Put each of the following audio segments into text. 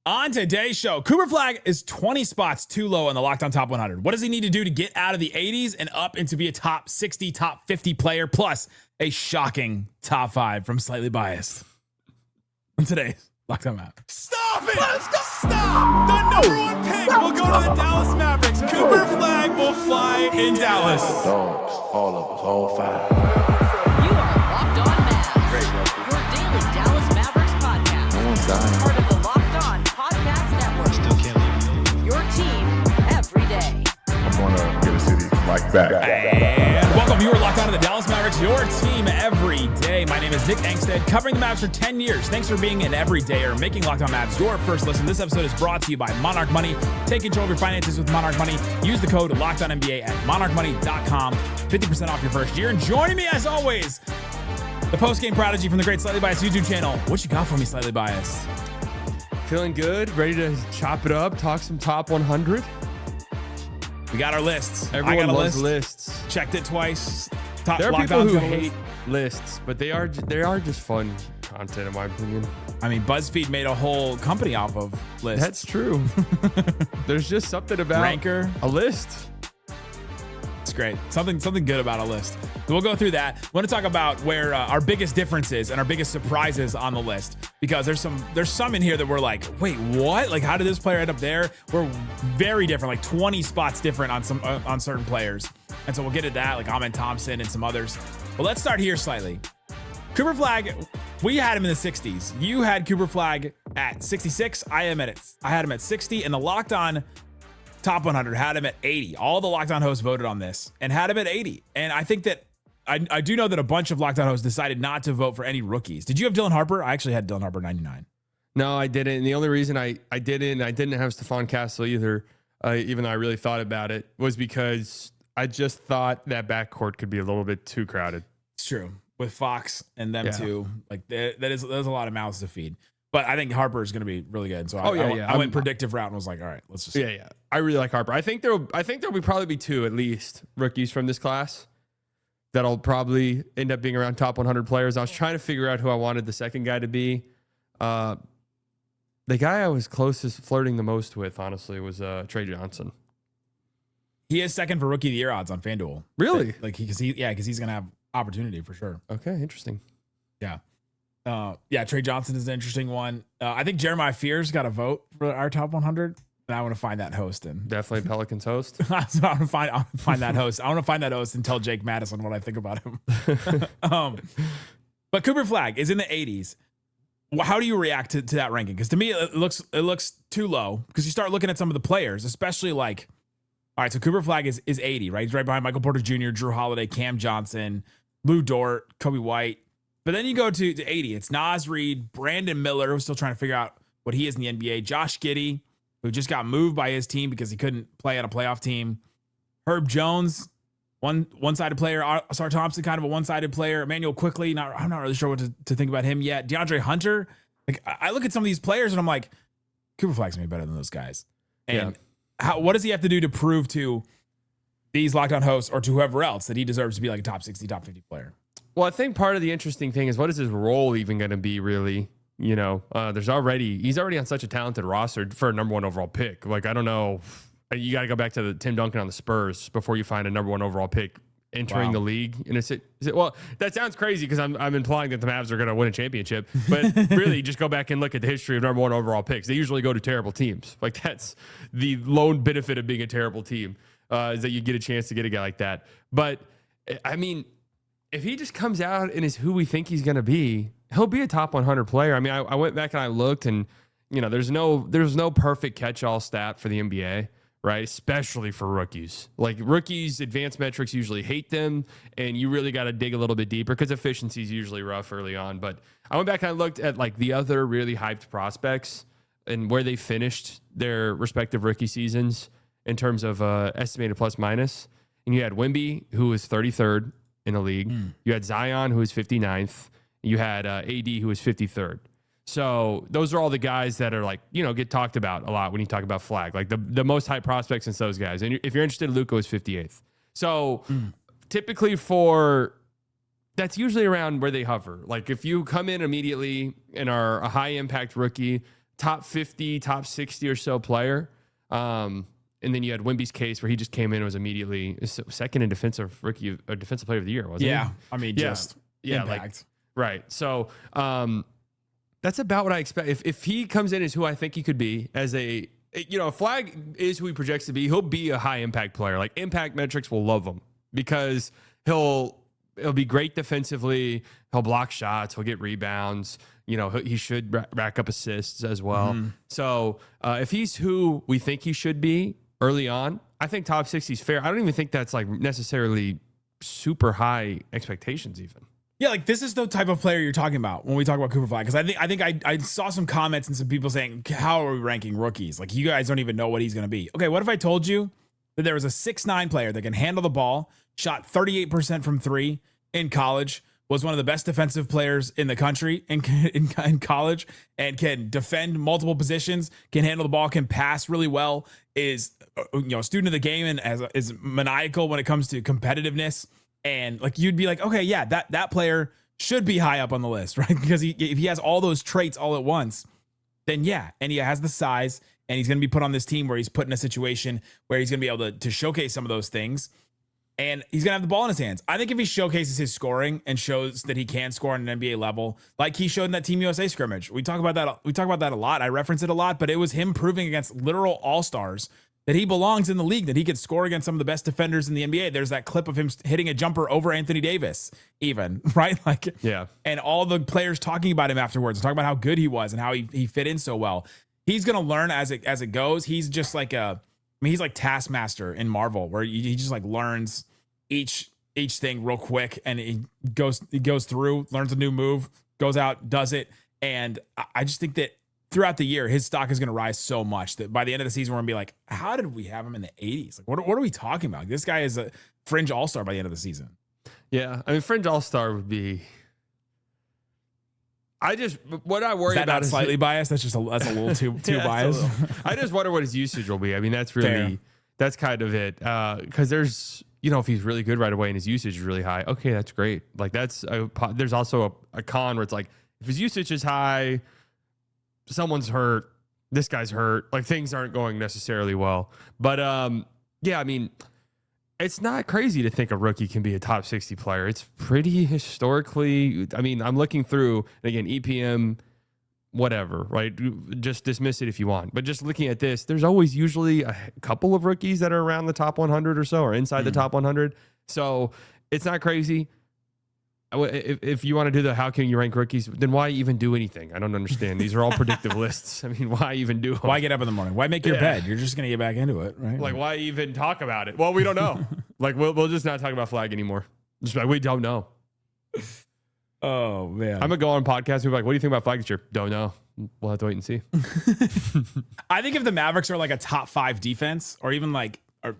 On today's show, Cooper Flagg is 20 spots too low on the Locked On Top 100. What does he need to do to get out of the 80s and up and to be a top 60, top 50 player, plus a shocking top 5 from Slightly Biased? On today's Locked On Mavs. Stop it! Let's go! Stop! The number one pick will go to the Dallas Mavericks. Cooper Flagg will fly in Dallas. Dogs, all of us, all 5. You are Locked On Mavs, your daily Dallas Mavericks podcast. No one's dying. Part of the Locked On Podcast Network. Still can't leave. Your team every day. I want to get a city like that. And welcome. You are Locked On to the Dallas Mavericks, your team every day. My name is Nick Angstadt, covering the Mavs for 10 years. Thanks for being an everydayer, making Locked On Mavs your first listen. This episode is brought to you by Monarch Money. Take control of your finances with Monarch Money. Use the code LOCKEDONNBA at monarchmoney.com. 50% off your first year. And joining me, as always, the post-game prodigy from the great Slightly Biased YouTube channel. What you got for me, Slightly Biased? Feeling good, ready to chop it up, talk some top 100. We got our lists. Everyone I got a loves list. lists. Checked it twice. Top There are Locked people On's who got a hate list. lists, but they are just fun content in my opinion. I mean, BuzzFeed made a whole company off of lists. That's true. There's just something about Ranker. a list. It's great. Something good about a list. So we'll go through that. I want to talk about where our biggest differences and our biggest surprises on the list, because there's some in here that we're like, wait, what? Like, how did this player end up there? We're very different, like 20 spots different on some on certain players. And so we'll get at that, like Klay Thompson and some others. But let's start here slightly. Cooper Flagg, we had him in the 60s. You had Cooper Flagg at 66. I had him at 60, and the Locked On Top 100 had him at 80. All the Locked On hosts voted on this and had him at 80. And I think that I do know that a bunch of Locked On hosts decided not to vote for any rookies. Did you have Dylan Harper? I actually had Dylan Harper 99. No, I didn't. And the only reason I didn't have Stephon Castle either, even though I really thought about it, was because I just thought that backcourt could be a little bit too crowded. It's true. With Fox and them too. Like there's a lot of mouths to feed. But I think Harper is going to be really good. So I went predictive route and was like, all right, let's just. Yeah. I really like Harper. I think there'll probably be 2 at least rookies from this class that'll probably end up being around top 100 players. I was trying to figure out who I wanted the second guy to be. The guy I was closest flirting the most with, honestly, was Trey Johnson. He is second for Rookie of the Year odds on FanDuel. Really? Because he's going to have opportunity for sure. Okay, interesting. Yeah. Trey Johnson is an interesting one. I think Jeremiah Fears got a vote for our top 100. And I want to find that host and Definitely Pelicans host. so I want to find that host. I want to find that host and tell Jake Madison what I think about him. But Cooper Flagg is in the 80s. How do you react to that ranking? Because to me, it looks too low. Because you start looking at some of the players, especially like, all right, so Cooper Flagg is 80, right? He's right behind Michael Porter Jr., Drew Holiday, Cam Johnson, Lou Dort, Kobe White. But then you go to 80. It's Naz Reid, Brandon Miller, who's still trying to figure out what he is in the NBA, Josh Giddey, who just got moved by his team because he couldn't play on a playoff team, Herb Jones, one-sided player, Ausar Thompson, kind of a one-sided player, Emmanuel Quickley, I'm not really sure what to think about him yet, DeAndre Hunter. Like, I look at some of these players and I'm like, Cooper Flagg's gonna be better than those guys. And what does he have to do to prove to these Locked On hosts or to whoever else that he deserves to be like a top 60, top 50 player? Well, I think part of the interesting thing is, what is his role even going to be, really? You know, he's already on such a talented roster for a number 1 overall pick. Like, I don't know. You got to go back to the Tim Duncan on the Spurs before you find a number 1 overall pick entering the league. And well, that sounds crazy because I'm implying that the Mavs are going to win a championship. But really, just go back and look at the history of number 1 overall picks. They usually go to terrible teams. Like, that's the lone benefit of being a terrible team, is that you get a chance to get a guy like that. But, I mean, if he just comes out and is who we think he's going to be, he'll be a top 100 player. I mean, I went back and I looked, and you know, there's no perfect catch-all stat for the NBA, right? Especially for rookies. Like, rookies, advanced metrics usually hate them, and you really got to dig a little bit deeper because efficiency is usually rough early on. But I went back and I looked at like the other really hyped prospects and where they finished their respective rookie seasons in terms of estimated plus minus. And you had Wemby, who was 33rd in the league. You had Zion, who was 59th. You had AD, who was 53rd. So those are all the guys that are like, you know, get talked about a lot when you talk about Flagg. Like the most hype prospects since those guys. And if you're interested, Luka was 58th. So typically that's usually around where they hover. Like, if you come in immediately and are a high impact rookie, top 50, top 60 or so player. And then you had Wemby's case where he just came in and was immediately second in defensive player of the year, wasn't he? Yeah. I mean, just impact. Right. So that's about what I expect. If he comes in as who I think he could be, as a, if Flagg is who he projects to be, he'll be a high impact player. Like impact metrics will love him because he'll be great defensively. He'll block shots. He'll get rebounds. He should rack up assists as well. Mm-hmm. So if he's who we think he should be early on, I think top 60 is fair. I don't even think that's like necessarily super high expectations even. Yeah, like this is the type of player you're talking about when we talk about Cooper Flagg. Because I think I saw some comments and some people saying, how are we ranking rookies? Like you guys don't even know what he's going to be. Okay, what if I told you that there was a 6'9" player that can handle the ball, shot 38% from three in college, was one of the best defensive players in the country in college, and can defend multiple positions, can handle the ball, can pass really well, is a student of the game and is maniacal when it comes to competitiveness. And like you'd be like, okay, yeah, that player should be high up on the list, right? Because if he has all those traits all at once, then yeah, and he has the size, and he's going to be put on this team where he's put in a situation where he's going to be able to showcase some of those things. And he's going to have the ball in his hands. I think if he showcases his scoring and shows that he can score on an NBA level, like he showed in that Team USA scrimmage, we talk about that. We talk about that a lot. I reference it a lot, but it was him proving against literal all-stars that he belongs in the league, that he could score against some of the best defenders in the NBA. There's that clip of him hitting a jumper over Anthony Davis, even, right? Like, yeah. And all the players talking about him afterwards, talking about how good he was and how he fit in so well. He's going to learn as it goes. He's just like he's like Taskmaster in Marvel, where he just like learns each thing real quick, and he goes through, learns a new move, goes out, does it. And I just think that throughout the year, his stock is going to rise so much that by the end of the season, we're going to be like, how did we have him in the 80s? Like, what are we talking about? This guy is a fringe all-star by the end of the season. Yeah. I mean, fringe all-star would be, what I worry about is slightly biased. That's a little too biased. I just wonder what his usage will be. I mean, that's kind of it. Cause there's, if he's really good right away and his usage is really high, okay, that's great. Like there's also a con where it's like, if his usage is high, someone's hurt, this guy's hurt, like things aren't going necessarily well. But yeah, I mean, it's not crazy to think a rookie can be a top 60 player. It's pretty historically, I mean, I'm looking through, and again, EPM, whatever, right? Just dismiss it if you want. But just looking at this, there's always usually a couple of rookies that are around the top 100 or so, or inside the top 100. So it's not crazy. If you want to do the how can you rank rookies, then why even do anything? I don't understand. These are all predictive lists. I mean, why even do them? Why get up in the morning? Why make your bed? You're just going to get back into it, right? Like, why even talk about it? Well, we don't know. Like, we'll just not talk about Flagg anymore. Just like, we don't know. Oh, man. I'm going to go on podcast and be like, what do you think about Flagg this year? Don't know. We'll have to wait and see. I think if the Mavericks are like a top 5 defense, or even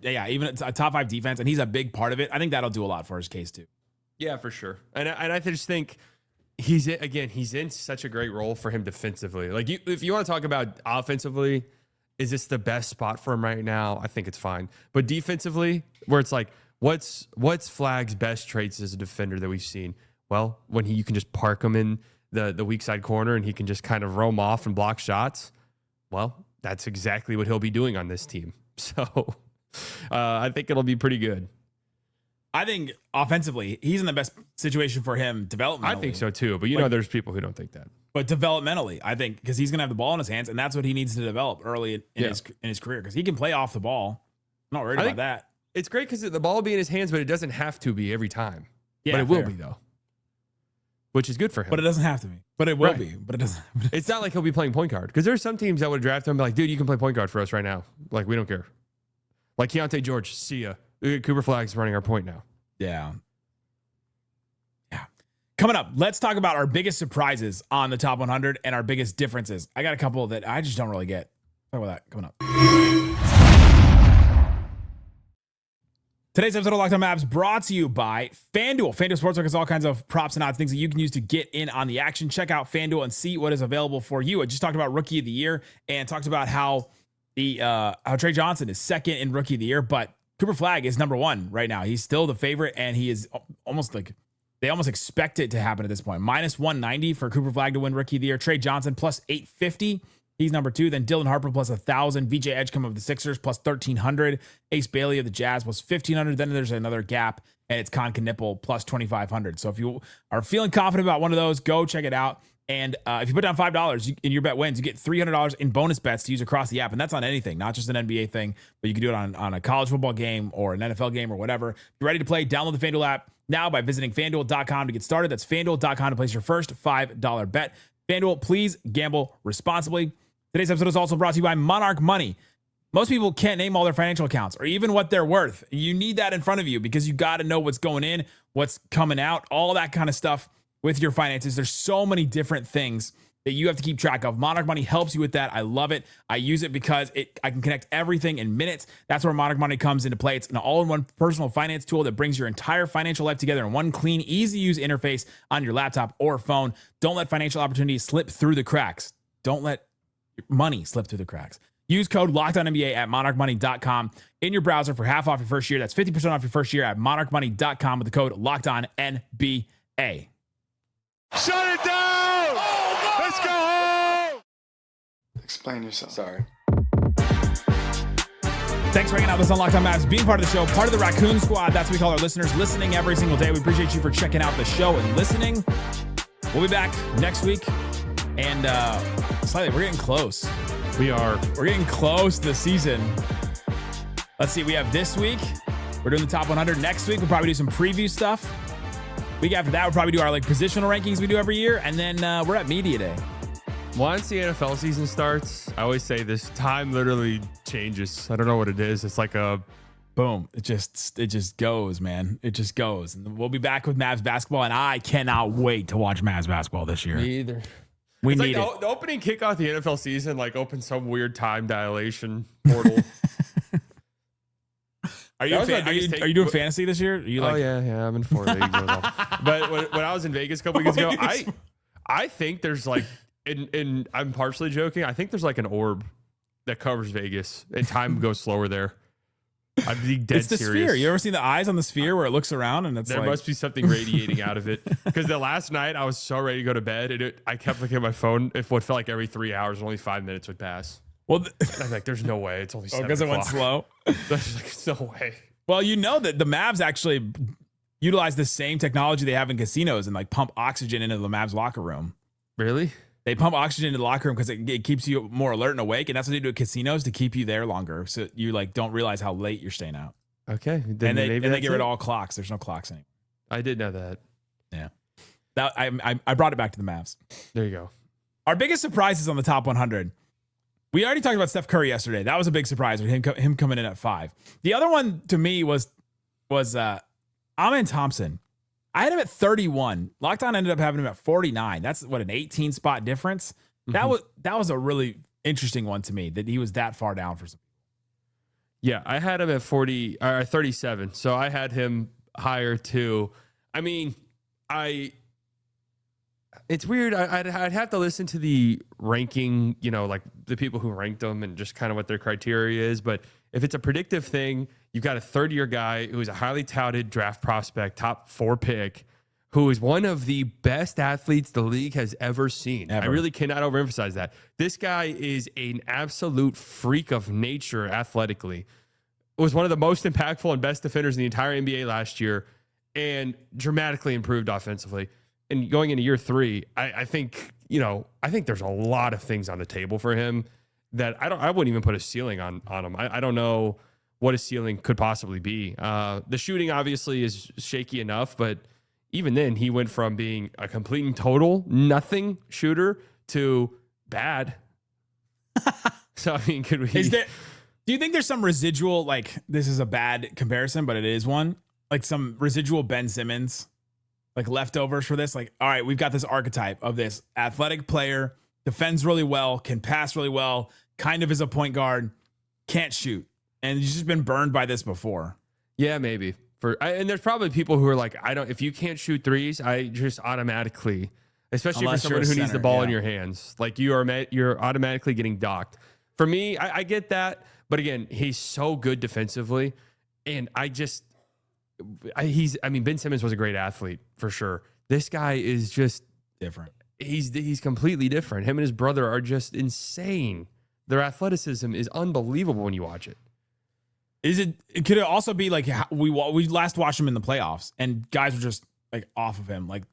even a top 5 defense, and he's a big part of it, I think that'll do a lot for his case too. Yeah, for sure. And I just think he's in such a great role for him defensively. Like if you want to talk about offensively, is this the best spot for him right now? I think it's fine. But defensively, where it's like, what's Flagg's best traits as a defender that we've seen? Well, when you can just park him in the weak side corner and he can just kind of roam off and block shots. Well, that's exactly what he'll be doing on this team. So I think it'll be pretty good. I think offensively, he's in the best situation for him developmentally. I think so too, but there's people who don't think that. But developmentally, I think, because he's going to have the ball in his hands, and that's what he needs to develop early in his career, because he can play off the ball. I'm not worried about that. It's great because the ball will be in his hands, but it doesn't have to be every time. Yeah, but it will be, though, which is good for him. But it doesn't have to be. But it will be. But it doesn't. It's not like he'll be playing point guard, because there's some teams that would draft him and be like, dude, you can play point guard for us right now. Like, we don't care. Like Keontae George, see ya. Cooper Flagg's running our point now. Yeah. Coming up, let's talk about our biggest surprises on the top 100 and our biggest differences. I got a couple that I just don't really get. Talk about that coming up. Today's episode of Locked On Mavs brought to you by FanDuel. FanDuel Sportsbook has all kinds of props and odds, things that you can use to get in on the action. Check out FanDuel and see what is available for you. I just talked about Rookie of the Year and talked about how how Trey Johnson is second in Rookie of the Year, but Cooper Flagg is number 1 right now. He's still the favorite, and he is almost like, they almost expect it to happen at this point. Minus 190 for Cooper Flagg to win Rookie of the Year. Trey Johnson plus 850. He's number 2. Then Dylan Harper plus 1,000. VJ Edgecombe of the Sixers plus 1,300. Ace Bailey of the Jazz plus 1,500. Then there's another gap, and it's Con Knipple plus 2,500. So if you are feeling confident about one of those, go check it out. And if you put down $5 and your bet wins, you get $300 in bonus bets to use across the app. And that's on anything, not just an NBA thing, but you can do it on a college football game or an NFL game or whatever. If you're ready to play, download the FanDuel app now by visiting FanDuel.com to get started. That's FanDuel.com to place your first $5 bet. FanDuel, please gamble responsibly. Today's episode is also brought to you by Monarch Money. Most people can't name all their financial accounts or even what they're worth. You need that in front of you because you got to know what's going in, what's coming out, all that kind of stuff with your finances. There's so many different things that you have to keep track of. Monarch Money helps you with that. I love it. I use it because I can connect everything in minutes. That's where Monarch Money comes into play. It's an all-in-one personal finance tool that brings your entire financial life together in one clean, easy-to-use interface on your laptop or phone. Don't let financial opportunities slip through the cracks. Don't let money slip through the cracks. Use code LOCKEDONNBA at monarchmoney.com in your browser for half off your first year. That's 50% off your first year at monarchmoney.com with the code LOCKEDONNBA. Shut it down! Oh, no! Let's go home! Explain yourself. Sorry. Thanks for hanging out with us on Locked On Mavs, being part of the show, part of the Raccoon Squad. That's what we call our listeners, listening every single day. We appreciate you for checking out the show and listening. We'll be back next week. And Slightly, we're getting close. We're getting close to the season. Let's see. We have this week. We're doing the top 100. Next week, we'll probably do some preview stuff. Week after that, we'll probably do our positional rankings we do every year. And then we're at Media Day. Once the NFL season starts, I always say this time literally changes. I don't know what it is. It's like a boom. It just goes, man. It just goes. And we'll be back with Mavs basketball. And I cannot wait to watch Mavs basketball this year. Me either. We it's need like it. The opening kickoff the NFL season opens some weird time dilation portal. Are you doing fantasy this year? Are you yeah, I'm in 4 leagues. But when I was in Vegas a couple weeks ago, I think there's and I'm partially joking. I think there's an orb that covers Vegas, and time goes slower there. I'd be dead it's the serious. sphere. You ever seen the eyes on the sphere where it looks around and there must be something radiating out of it. Because the last night I was so ready to go to bed, and I kept looking at my phone. If what felt like every 3 hours, and only 5 minutes would pass. Well, I'm like, there's no way. It's only 7 because it went slow. There's no way. Well, you know that the Mavs actually utilize the same technology they have in casinos and pump oxygen into the Mavs locker room. Really? They pump oxygen into the locker room because it keeps you more alert and awake, and that's what they do at casinos to keep you there longer, so you don't realize how late you're staying out. Okay, and they get rid of all clocks. There's no clocks anymore. I did know that. Yeah, that I brought it back to the Mavs. There you go. Our biggest surprises on the top 100. We already talked about Steph Curry yesterday. That was a big surprise with him coming in at 5. The other one to me was Amen Thompson. I had him at 31. Lockdown ended up having him at 49. That's an 18 spot difference. Mm-hmm. That was a really interesting one to me, that he was that far down for some. Yeah, I had him at 37. So I had him higher too. I mean, it's weird. I'd have to listen to the ranking, the people who ranked them and just kind of what their criteria is. But if it's a predictive thing, you've got a third-year guy who is a highly touted draft prospect, top 4 pick, who is one of the best athletes the league has ever seen. I really cannot overemphasize that. This guy is an absolute freak of nature athletically. Was one of the most impactful and best defenders in the entire NBA last year, and dramatically improved offensively. And going into year 3, I think there's a lot of things on the table for him that I wouldn't even put a ceiling on him. I don't know what a ceiling could possibly be. The shooting obviously is shaky enough, but even then he went from being a complete and total nothing shooter to bad. So I mean, do you think there's some residual, this is a bad comparison, but it is one, some residual Ben Simmons, leftovers for this? All right, we've got this archetype of this athletic player, defends really well, can pass really well, kind of is a point guard, can't shoot. And he's just been burned by this before. Yeah, maybe. And there's probably people who are if you can't shoot threes, I just automatically, especially for someone who needs the ball in your hands, you're automatically getting docked. For me, I get that. But again, he's so good defensively. And Ben Simmons was a great athlete for sure. This guy is just different. he's completely different. Him and his brother are just insane. Their athleticism is unbelievable when you watch it. Could it also be like we last watched him in the playoffs and guys were just like off of him, like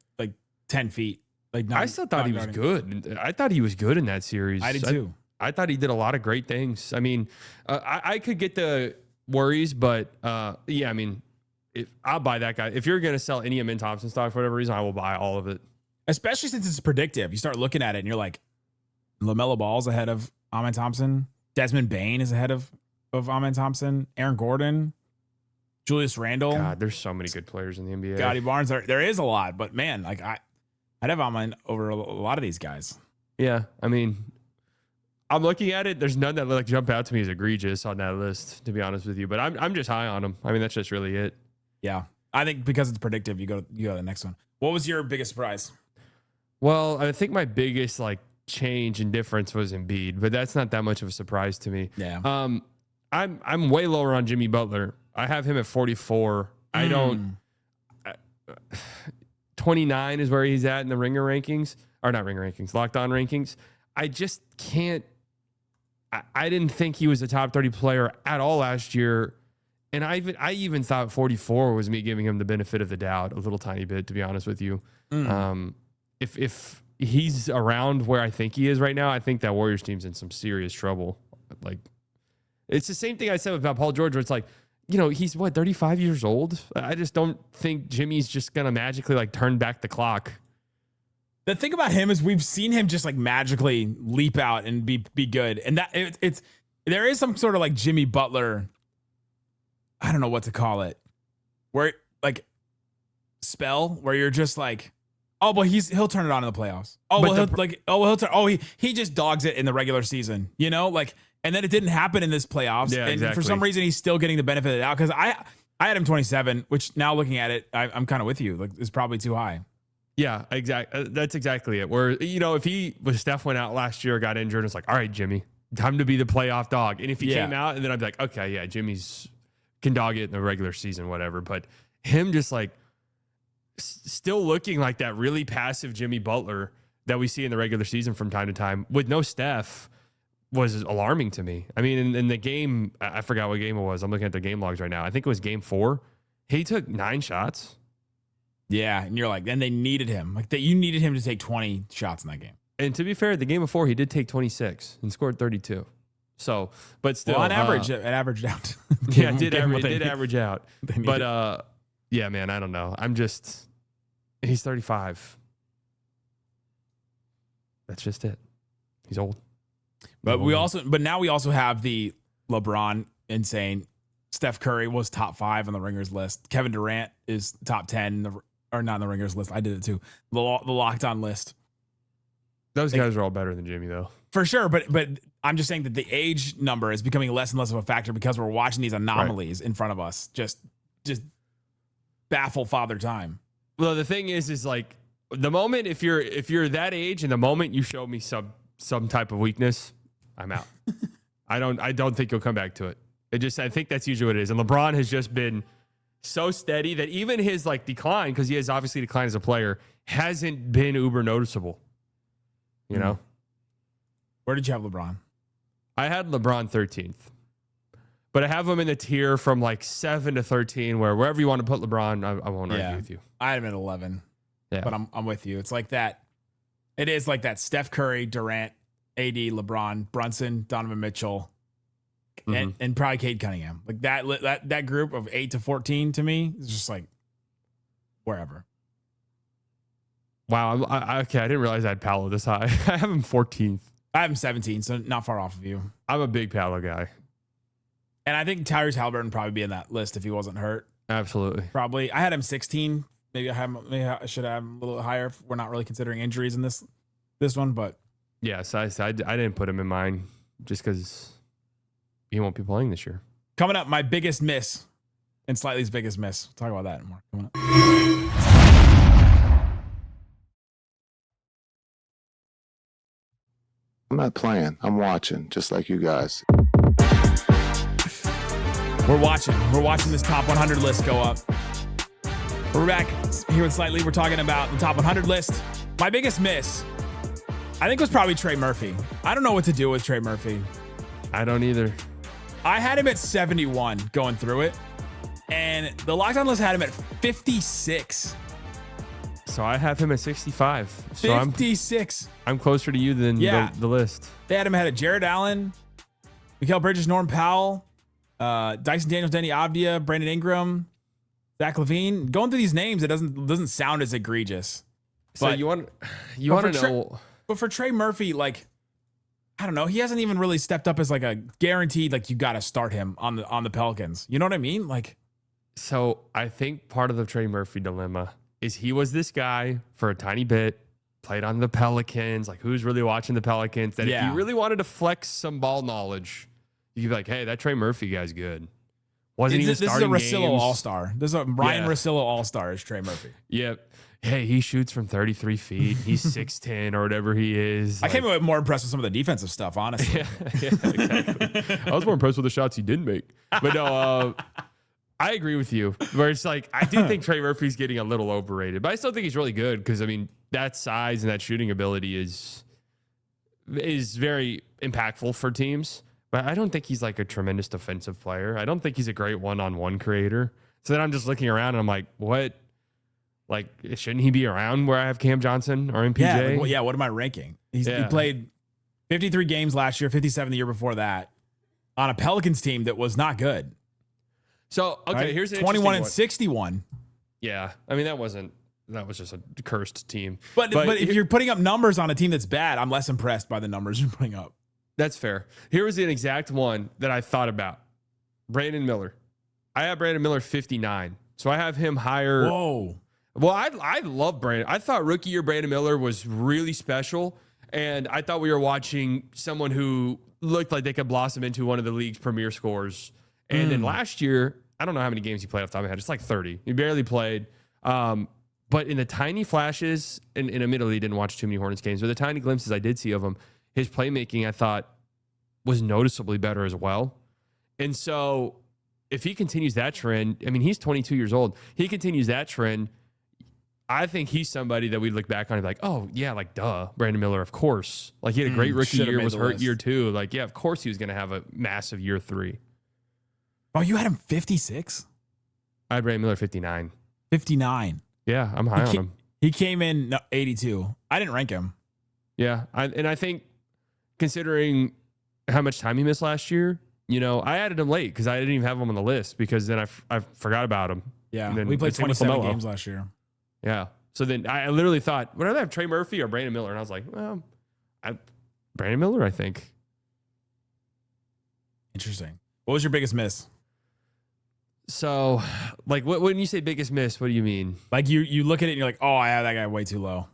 10 feet. Like I still thought he was good. I thought he was good in that series. I did too. I thought he did a lot of great things. I mean, I could get the worries, but yeah, I mean, I'll buy that guy. If you're going to sell any Amin Thompson stock for whatever reason, I will buy all of it. Especially since it's predictive. You start looking at it and you're like, LaMelo Ball's ahead of Amin Thompson. Desmond Bane is ahead of Amin Thompson. Aaron Gordon. Julius Randle. God, there's so many good players in the NBA. Scotty Barnes. There is a lot, but man, like I'd have Amin over a lot of these guys. Yeah, I mean, I'm looking at it. There's none that like jump out to me as egregious on that list, to be honest with you. But I'm just high on him. I mean, that's just really it. Yeah, I think because it's predictive, you go to the next one. What was your biggest surprise? Well, I think my biggest like change and difference was Embiid, but that's not that much of a surprise to me. Yeah. I'm way lower on Jimmy Butler. I have him at 44. I don't. 29 is where he's at in the Ringer rankings, or not Ringer rankings, Locked On rankings. I just can't. I didn't think he was a top 30 player at all last year, and I even thought 44 was me giving him the benefit of the doubt a little tiny bit, to be honest with you. If he's around where I think he is right now, I think that Warriors team's in some serious trouble. Like, it's the same thing I said about Paul George, where it's like, you know, he's 35 years old. I just don't think Jimmy's just gonna magically like turn back the clock. The thing about him is we've seen him just like magically leap out and be good, and that there is some sort of like Jimmy Butler, I don't know what to call it, where like spell where you're just like, oh, but he'll turn it on in the playoffs. Oh, well, he just dogs it in the regular season, you know, like. And then it didn't happen in this playoffs. Yeah, and exactly. For some reason, he's still getting the benefit of the doubt. Because I had him 27, which now looking at it, I'm kind of with you. Like, it's probably too high. Yeah, exactly. That's exactly it. Where, you know, if Steph went out last year, got injured, it's like, all right, Jimmy, time to be the playoff dog. And if he came out, and then I'd be like, okay, yeah, Jimmy's can dog it in the regular season, whatever. But him just like still looking like that really passive Jimmy Butler that we see in the regular season from time to time with no Steph was alarming to me. I mean, in the game, I forgot what game it was. I'm looking at the game logs right now. I think it was game 4. He took 9 shots. Yeah, and you're like, then they needed him. Like you needed him to take 20 shots in that game. And to be fair, the game before he did take 26 and scored 32. So, but still, on average, it averaged out. Yeah, it did average out. But yeah, man, I don't know. He's 35. That's just it. He's old. But now we also have the LeBron insane. Steph Curry was top 5 on the Ringers list. Kevin Durant is top 10, or not on the Ringers list. I did it too. The Locked On list. Those guys are all better than Jimmy, though. For sure, but I'm just saying that the age number is becoming less and less of a factor because we're watching these anomalies in front of us. Just baffle Father Time. Well, the thing is like the moment if you're that age and the moment you show me some type of weakness, I'm out. I don't think you'll come back to it. I think that's usually what it is. And LeBron has just been so steady that even his like decline, because he has obviously declined as a player, hasn't been uber noticeable. You know? Where did you have LeBron? I had LeBron 13th. But I have him in the tier from like 7 to 13, where wherever you want to put LeBron, I won't argue with you. I had him at 11. Yeah. But I'm with you. It's like that. It is like that Steph Curry, Durant, AD, LeBron, Brunson, Donovan Mitchell, and probably Cade Cunningham. Like that group of 8 to 14 to me is just like wherever. Wow. Okay. I didn't realize I had Paolo this high. I have him 14th. I have him 17, so not far off of you. I'm a big Paolo guy. And I think Tyrese Halliburton would probably be in that list if he wasn't hurt. Absolutely. Probably. I had him 16. Maybe I should have him a little higher if we're not really considering injuries in this one, but yes, I didn't put him in mine just because he won't be playing this year. Coming up, my biggest miss and Slightly's biggest miss. We'll talk about that more coming up. I'm not playing. I'm watching, just like you guys. We're watching this top 100 list go up. We're back here with Slightly. We're talking about the top 100 list. My biggest miss I think it was probably Trey Murphy. I don't know what to do with Trey Murphy. I don't either. I had him at 71 going through it, and the Locked On list had him at 56. So I have him at 65. So 56. I'm closer to you than the list. They had him ahead of Jared Allen, Mikal Bridges, Norm Powell, Dyson Daniels, Denny Avdia, Brandon Ingram, Zach LaVine. Going through these names, it doesn't sound as egregious. So But you want to know? But for Trey Murphy, like, I don't know, he hasn't even really stepped up as like a guaranteed, like, you got to start him on the Pelicans. You know what I mean? Like, So I think part of the Trey Murphy dilemma is he was this guy for a tiny bit, played on the Pelicans. Like, who's really watching the Pelicans? That if you really wanted to flex some ball knowledge, you could be like, hey, that Trey Murphy guy's good. Wasn't even starting This is a Russillo games. All-Star. This is a Ryan Russillo All-Star is Trey Murphy. Yep. Hey, he shoots from 33 feet. He's 6'10" or whatever he is. I came away more impressed with some of the defensive stuff, honestly. Yeah, exactly. I was more impressed with the shots he didn't make. But no, I agree with you. Where it's like, I do think Trey Murphy's getting a little overrated, but I still think he's really good because, I mean, that size and that shooting ability is very impactful for teams. But I don't think he's like a tremendous defensive player. I don't think he's a great one-on-one creator. So then I'm just looking around and I'm like, what? Like, shouldn't he be around where I have Cam Johnson or MPJ? What am I ranking? He played 53 games last year, 57 the year before that, on a Pelicans team that was not good. So, okay, Right? here's an 21 and interesting 61. Yeah, I mean, that was just a cursed team. But if you're putting up numbers on a team that's bad, I'm less impressed by the numbers you're putting up. That's fair. Here was an exact one that I thought about. Brandon Miller. I have Brandon Miller 59. So I have him higher. Whoa. Well, I love Brandon. I thought rookie year Brandon Miller was really special. And I thought we were watching someone who looked like they could blossom into one of the league's premier scorers. And then last year, I don't know how many games he played off the top of my head. It's like 30. He barely played. But in the tiny flashes, and admittedly didn't watch too many Hornets games, but the tiny glimpses I did see of him, his playmaking, I thought, was noticeably better as well. And so if he continues that trend, I mean, he's 22 years old. He continues that trend, I think he's somebody that we look back on and be like, oh, yeah, like, duh, Brandon Miller, of course. Like, he had a great rookie year, was hurt year 2. Like, yeah, of course he was going to have a massive year 3. Oh, you had him 56? I had Brandon Miller 59. 59. Yeah, I'm high on him. He came in 82. I didn't rank him. Yeah, I think considering how much time he missed last year, you know, I added him late because I didn't even have him on the list because then I forgot about him. Yeah, And then we played same with 27 LaMelo. games last year. Yeah. So then I literally thought, would I have Trey Murphy or Brandon Miller? And I was like, well, Brandon Miller, I think. Interesting. What was your biggest miss? So, like, when you say biggest miss, what do you mean? Like, you look at it and you're like, oh, I have that guy way too low.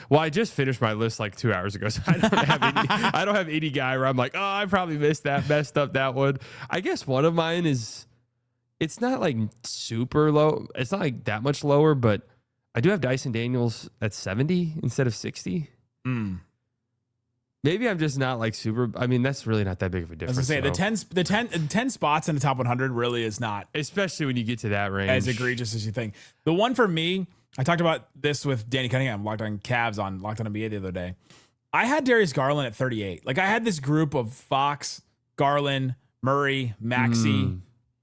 Well, I just finished my list like 2 hours ago, so I don't have any guy where I'm like, oh, I probably messed up that one. I guess one of mine is, it's not like super low. It's not like that much lower, but I do have Dyson Daniels at 70 instead of 60. Maybe I'm just not like super. I mean, that's really not that big of a difference. As I say, the 10 spots in the top 100 really is not, especially when you get to that range, as egregious as you think. The one for me, I talked about this with Danny Cunningham, Locked On Cavs on Locked On NBA the other day. I had Darius Garland at 38. Like, I had this group of Fox, Garland, Murray, Maxey,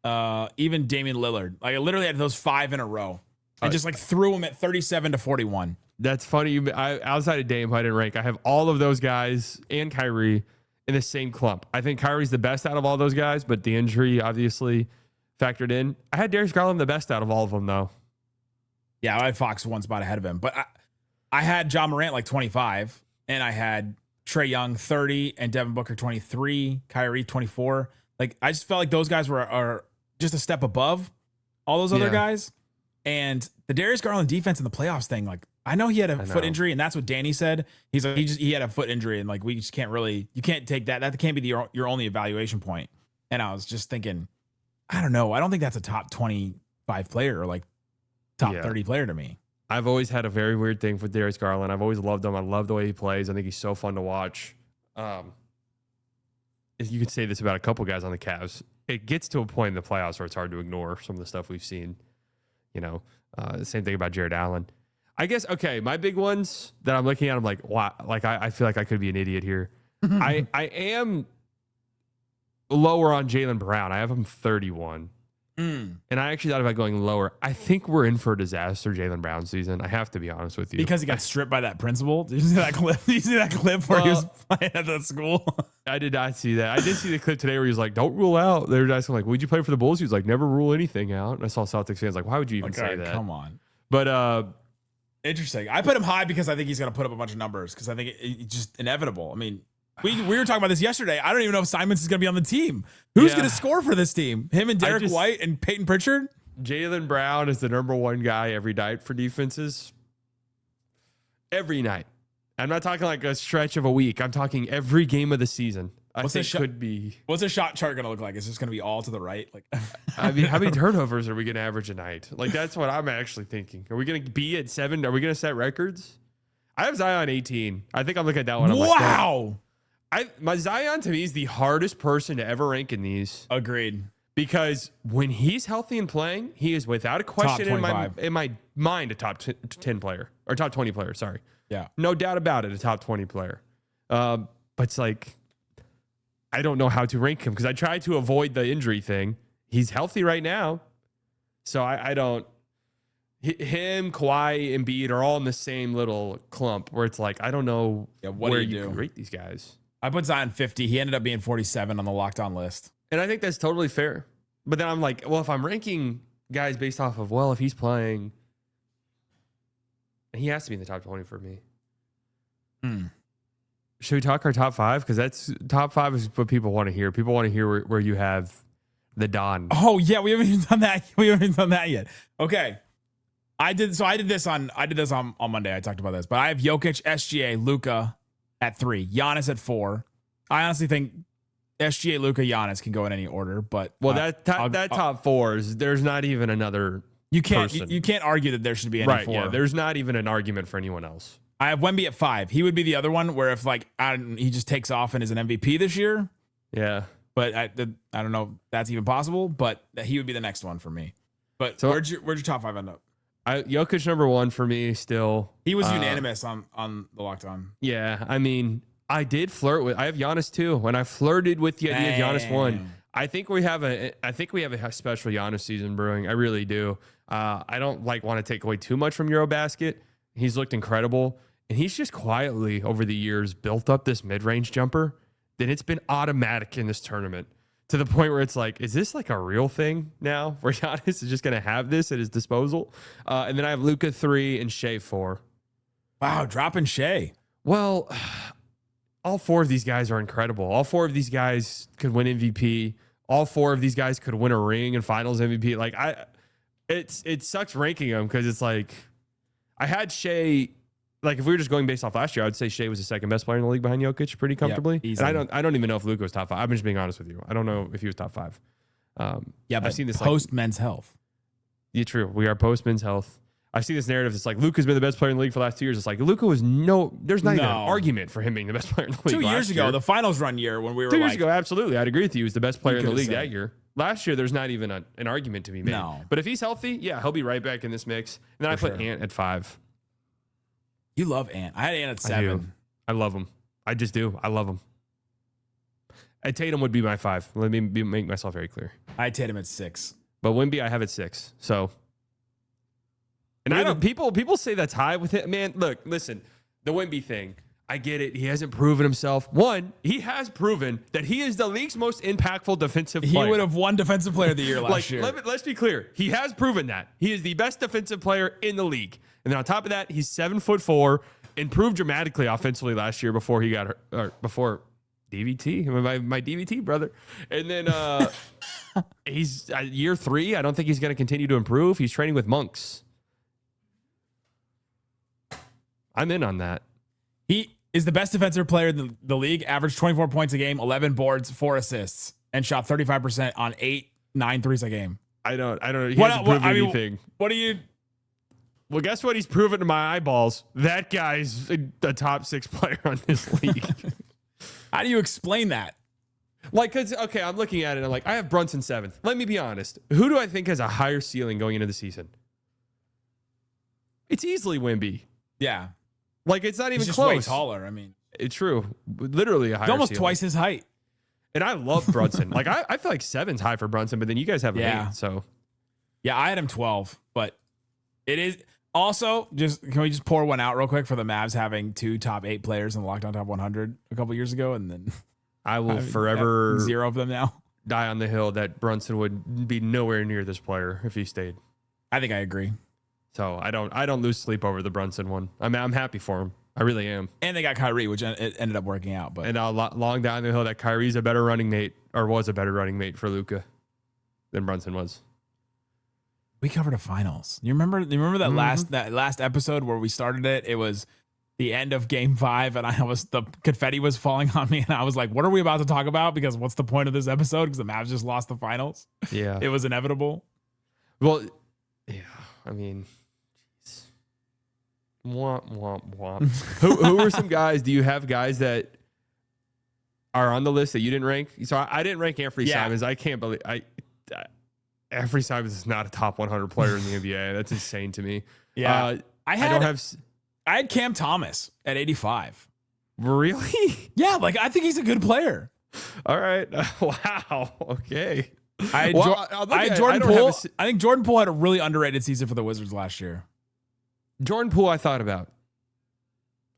even Damian Lillard. Like, I literally had those 5 in a row. I just like threw them at 37 to 41. That's funny. Outside of Dame, who I didn't rank, I have all of those guys and Kyrie in the same clump. I think Kyrie's the best out of all those guys, but the injury obviously factored in. I had Darius Garland the best out of all of them, though. Yeah, I had Fox one spot ahead of him. But I had John Morant like 25, and I had Trae Young 30, and Devin Booker 23, Kyrie 24. Like, I just felt like those guys are just a step above all those other guys. And the Darius Garland defense in the playoffs thing, like, I know he had a foot injury, and that's what Danny said. He's like, he had a foot injury, and like, we just can't really, you can't take that. That can't be your only evaluation point. And I was just thinking, I don't know. I don't think that's a top 25 player or like top 30 player to me. I've always had a very weird thing with Darius Garland. I've always loved him. I love the way he plays. I think he's so fun to watch. You could say this about a couple guys on the Cavs. It gets to a point in the playoffs where it's hard to ignore some of the stuff we've seen. You know, the same thing about Jared Allen. I guess, okay, my big ones that I'm looking at, I'm like, wow, like I feel like I could be an idiot here. I am lower on Jaylen Brown. I have him 31. And I actually thought about going lower. I think we're in for a disaster Jaylen Brown season. I have to be honest with you. Because he got stripped by that principal. Did you see that clip? Did you see that clip where he was playing at the school? I did not see that. I did see the clip today where he was like, don't rule out. They were asking like, would you play for the Bulls? He was like, never rule anything out. And I saw Celtics fans like, why would you even say that? Come on. But interesting. I put him high because I think he's going to put up a bunch of numbers because I think it's just inevitable. I mean, we were talking about this yesterday. I don't even know if Simons is going to be on the team. Who's going to score for this team? Him and Derek White and Peyton Pritchard? Jaylen Brown is the number one guy every night for defenses. Every night. I'm not talking like a stretch of a week. I'm talking every game of the season. I think could be. What's the shot chart going to look like? Is this going to be all to the right? Like, I mean, how many turnovers are we going to average a night? Like, that's what I'm actually thinking. Are we going to be at 7? Are we going to set records? I have Zion 18. I think I'm looking at that one. Wow. My Zion to me is the hardest person to ever rank in these. Agreed. Because when he's healthy and playing, he is without a question in my mind a top 10 player or top 20 player. Sorry. Yeah. No doubt about it, a top 20 player. But it's like, I don't know how to rank him because I try to avoid the injury thing. He's healthy right now. So I don't. Him, Kawhi, Embiid are all in the same little clump where it's like, I don't know where you can rate these guys. I put Zion 50. He ended up being 47 on the locked on list. And I think that's totally fair. But then I'm like, well, if I'm ranking guys based off of, well, if he's playing, he has to be in the top 20 for me. Should we talk our top 5? Because that's top 5 is what people want to hear. People want to hear where you have the Don. Oh, yeah. We haven't even done that. We haven't even done that yet. Okay. I did this on Monday. I talked about this, but I have Jokic, SGA, Luka at 3, Giannis at 4. I honestly think SGA, Luka, Giannis can go in any order, but that top 4 is there's not even another. You can't argue that there should be any 4. Yeah, there's not even an argument for anyone else. I have Wemby at 5. He would be the other one where if he just takes off and is an MVP this year. Yeah, but I don't know if that's even possible. But he would be the next one for me. But so where'd your top 5 end up? Jokic number 1 for me still. He was unanimous on the locked on. Yeah, I mean, I did flirt with. I have Giannis 2. When I flirted with the idea of Giannis 1, I think we have a special Giannis season brewing. I really do. I don't want to take away too much from Eurobasket. He's looked incredible, and he's just quietly over the years built up this mid-range jumper. Then it's been automatic in this tournament. To the point where it's like, is this like a real thing now? Where Giannis is just going to have this at his disposal? And then I have Luka 3 and Shea 4. Wow, dropping Shea. Well, all 4 of these guys are incredible. All 4 of these guys could win MVP. All 4 of these guys could win a ring and Finals MVP. Like it sucks ranking them because it's like I had Shea. Like if we were just going based off last year, I would say Shea was the second best player in the league behind Jokic pretty comfortably. Yep, and I don't even know if Luka was top 5. I'm just being honest with you. I don't know if he was top 5. But I've seen this post men's health. Yeah, true. We are post men's health. I see this narrative. It's like Luka's been the best player in the league for the last 2 years. It's like Luka was there's not even an argument for him being the best player in the league. 2 years ago, the finals run year when we were 2 years ago, absolutely. I'd agree with you. He was the best player in the league that year. Last year, there's not even an argument to be made. No. But if he's healthy, yeah, he'll be right back in this mix. And then I put Ant at 5. You love Ant. I had Ant at 7. I love him. I just do. I love him. And Tatum would be my 5. Let me make myself very clear. I had Tatum at 6. But Wemby, I have at 6. So, and I don't. People say that's high with it. Man, look, listen. The Wemby thing. I get it. He hasn't proven himself. One, he has proven that he is the league's most impactful defensive player. He would have won Defensive Player of the Year last year. Let's be clear. He has proven that. He is the best defensive player in the league. And then on top of that, he's 7'4", improved dramatically offensively last year before he got hurt, or before DVT, my DVT brother. And then he's year 3. I don't think he's going to continue to improve. He's training with monks. I'm in on that. He is the best defensive player in the league, averaged 24 points a game, 11 boards, 4 assists, and shot 35% on 9 threes a game. I don't know. He hasn't proven anything. What do you... Well, guess what? He's proven to my eyeballs. That guy's a top 6 player on this league. How do you explain that? Okay, I'm looking at it and I'm like, I have Brunson 7th. Let me be honest. Who do I think has a higher ceiling going into the season? It's easily Wemby. Yeah. Like, it's not even He's just close. way taller. I mean, It's true. Literally a higher he's almost ceiling. twice his height. And I love Brunson. Like, I feel like 7's high for Brunson, but then you guys have 8. So, Yeah, I had him 12, but it is also can we just pour one out real quick for the Mavs having 2 top 8 players in the Lockdown Top 100 a couple years ago, and then I will have forever 0 of them now. die on the hill that Brunson would be nowhere near this player if he stayed. I think I agree. So I don't lose sleep over the Brunson one. I mean, I'm happy for him. I really am. And they got Kyrie, which it ended up working out. But And long down the hill that Kyrie's a better running mate, or was a better running mate for Luka than Brunson was. we covered a finals. You remember that last episode where we started it? It was the end of Game 5, and the confetti was falling on me, and I was like, "What are we about to talk about? Because what's the point of this episode? Because the Mavs just lost the finals. Yeah. It was inevitable." Well, yeah. I mean, jeez. Womp, womp, womp. Who are some guys? Do you have guys that are on the list that you didn't rank? So I didn't rank Anthony Simons. I can't believe Anthony Simons is not a top 100 player in the NBA. That's insane to me. Yeah, I had Cam Thomas at 85. Really? Yeah, like I think he's a good player. All right. Wow. Okay. I had Jordan Poole. I think Jordan Poole had a really underrated season for the Wizards last year. Jordan Poole, I thought about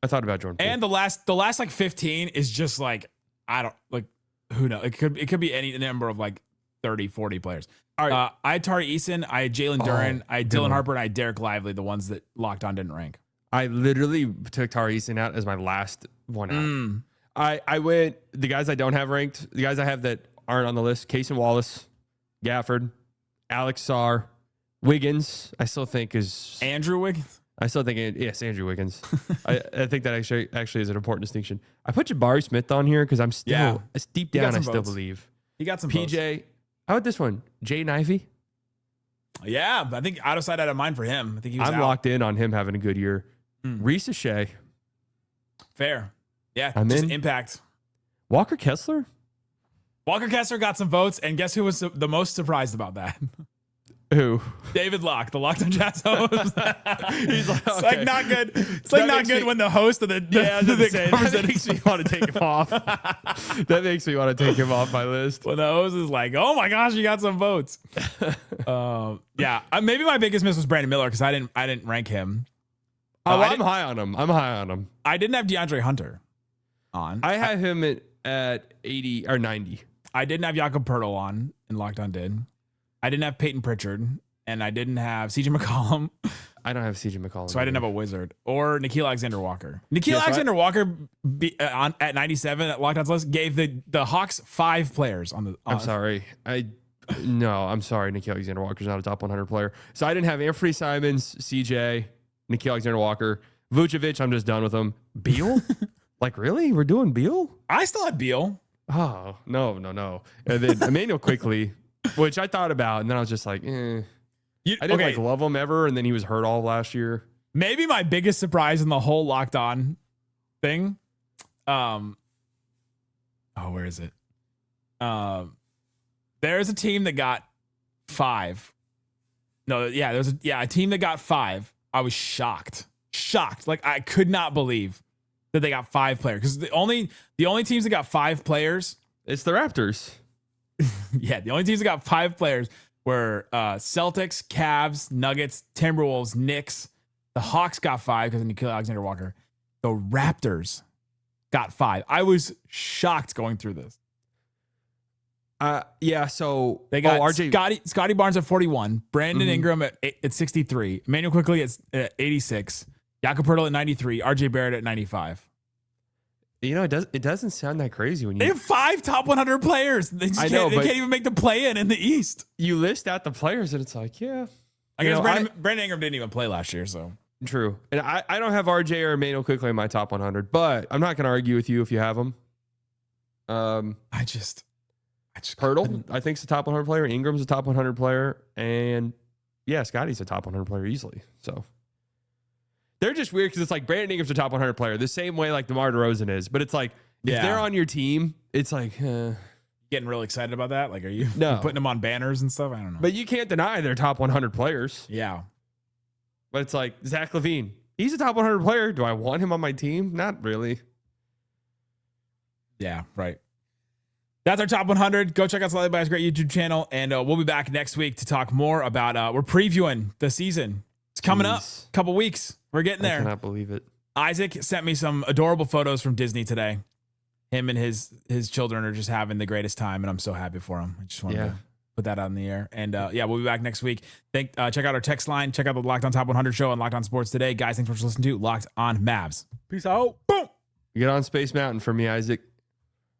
Jordan Poole. And the last like 15 is just like, I don't like, who knows? It could be any number of like 30, 40 players. All right. I had Tari Eason, I had Jalen Duren, I had Dylan Harper, and I had Dereck Lively, the ones that Locked On didn't rank. I literally took Tari Eason out as my last one out. I went, the guys I don't have ranked, the guys I have that aren't on the list, Cason Wallace, Gafford, Alex Sarr, Wiggins, I still think is... Andrew Wiggins? I still think, yes, Andrew Wiggins. I think that actually is an important distinction. I put Jabari Smith on here because I'm still, deep down, I still votes. believe. He got some PJ, votes. how about this one? Jaden Ivey? Yeah, I think out of sight, out of mind for him. I think he was I'm locked in on him having a good year. Reese Shea. Fair. Yeah, I'm just in. impact. Walker Kessler? Walker Kessler got some votes, and guess who was the most surprised about that? Who? David Locke, the Locked On Jazz host. He's like, It's like not good. It's like not good when the host of the that makes me want to take him off. That makes me want to take him off my list. when the host is like, "Oh my gosh, you got some votes." Yeah, maybe my biggest miss was Brandon Miller because I didn't rank him. I'm high on him. I didn't have DeAndre Hunter on. I have him at 80 or 90. I didn't have Jakob Poeltl on, and Locked On did. I didn't have Peyton Pritchard, and I didn't have CJ McCollum. I don't have CJ McCollum. So I didn't have a Wizard or Nickeil Alexander-Walker. Nickeil so Alexander-Walker at 97 at Locked On's list gave the Hawks 5 players on the. I'm sorry. I'm sorry. Nickeil Alexander-Walker's not a top 100 player. So I didn't have Anthony Simons, CJ, Nickeil Alexander-Walker, Vucevic. I'm just done with him. Beal? Like, really? We're doing Beal? I still had Beal. Oh, no. And then Emmanuel Quickly, which I thought about, and then I was just like, I didn't love him ever, and then he was hurt all last year. Maybe my biggest surprise in the whole Locked On thing. Where is it? There's a team that got 5. No, yeah, there's a team that got 5. I was shocked. Like I could not believe that they got 5 players because the only teams that got 5 players. It's the Raptors. Yeah, the only teams that got 5 players were Celtics, Cavs, Nuggets, Timberwolves, Knicks. The Hawks got 5 because of Nickeil Alexander-Walker. The Raptors got 5. I was shocked going through this. So They got RJ Scotty Barnes at 41, Brandon Ingram at 63, Emmanuel Quickly at 86, Jakob Poeltl at 93, RJ Barrett at 95. You know, it doesn't sound that crazy when you... They have 5 top 100 players. They can't even make the play-in in the East. You list out the players, and it's like, yeah. I guess Brandon Ingram didn't even play last year, so... True. And I don't have RJ or Emmanuel Quickly in my top 100, but I'm not going to argue with you if you have them. I just Poeltl, I think, is a top 100 player. Ingram's a top 100 player. And, yeah, Scotty's a top 100 player easily, so... They're just weird because it's like Brandon Ingram's a top 100 player, the same way like DeMar DeRozan is. But it's like, if they're on your team, it's like... Getting really excited about that? Like, are you putting them on banners and stuff? I don't know. But you can't deny they're top 100 players. Yeah. But it's like Zach LaVine. He's a top 100 player. Do I want him on my team? Not really. Yeah, right. That's our top 100. Go check out Slightly Biased, great YouTube channel. And we'll be back next week to talk more about, we're previewing the season. It's coming up. Couple weeks. We're getting there. I cannot believe it. Isaac sent me some adorable photos from Disney today. Him and his children are just having the greatest time, and I'm so happy for him. I just wanted to put that out in the air. And we'll be back next week. Check out our text line. Check out the Locked On Top 100 show on Locked On Sports today. Guys, thanks for listening to Locked On Mavs. Peace out. Boom. Get on Space Mountain for me, Isaac.